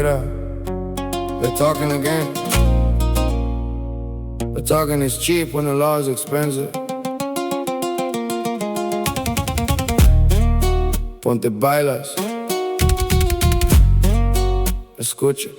Mira, they're talking again. But talking is cheap when the law is expensive. Ponte, pilas. Escucha.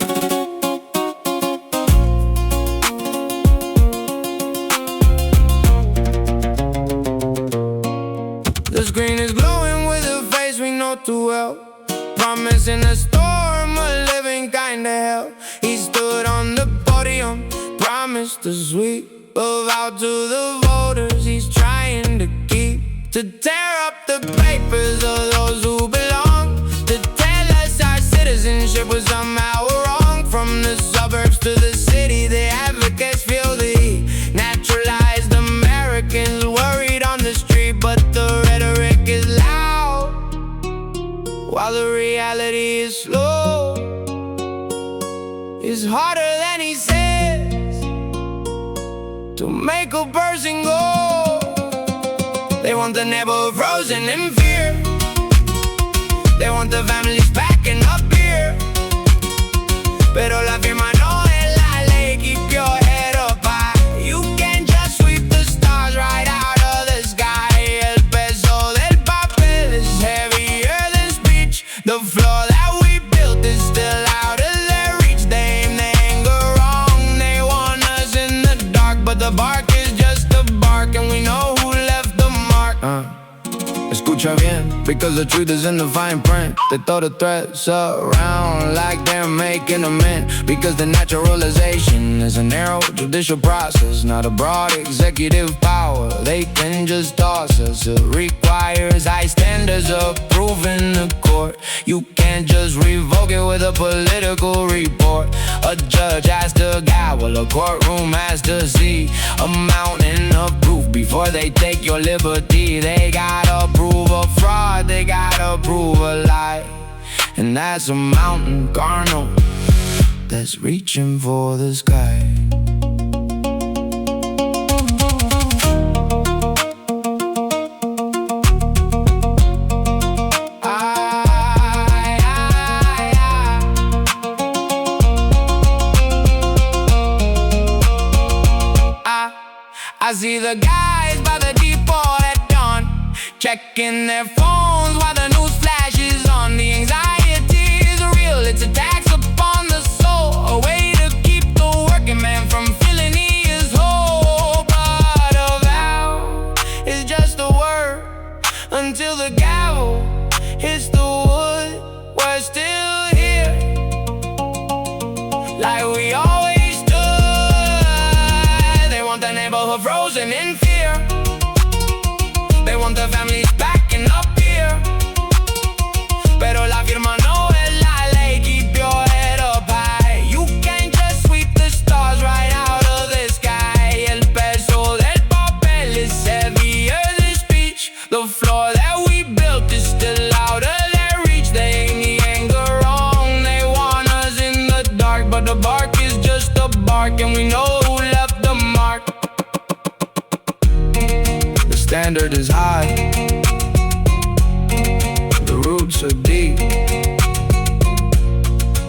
The screen is glowing with a face we know too well. Promising a storm, a living kind of hell. He stood on the podium, promised a sweep, a vow to the voters he's trying to keep. To tear up the papers of those who belong, to tell us our citizenship was somehow wrong. From the suburbs to the city, the advocates feel the heat. Naturalized Americans worried on the street, but the rhetoric is loud, while the reality is slow. It's harder than he says to make a person go. They want the neighborhood frozen in fear. They want the families packing up here. Pero la firma no es la ley. Keep your head up high. You can't just sweep the stars right out of the sky. El peso del papel is heavier than speech. The floor that we built is still out of their reach. They aim the anger wrong. They want us in the dark, but the bark is just a bark, and we know who left the mark. Escucha bien, because the truth is in the fine print. They throw the threats around like they're making amends, because the naturalization is a narrow judicial process, not a broad executive power. They can just toss us. It requires high standards of proof in the court. You can't just revoke it with a political report. A judge has to gavel, a courtroom has to see a mountain of proof before they take your liberty. They gotta prove a fraud, they gotta prove a lie, and that's a mountain carnal that's reaching for the sky. I see the guys by the depot at dawn, checking their phones while the news flashes on. The anxiety is real, it's a tax upon the soul, a way to keep the working man from feeling he is whole. But a vow is just a word until the gavel hits the wood. We're still here, like we always stood. They want the neighborhood frozen in fear. They want the families backing up here. Pero la firma no es la ley. Keep your head up high. You can't just sweep the stars right out of the sky. El peso del papel is heavier than speech. The floor that we built is still out of their reach. They aim the anger wrong. They want us in the dark, but the bark is just a bark, and we know who left the mark. The standard is high, the roots are deep.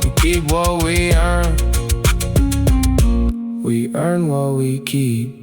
We keep what we earn. We earn what we keep.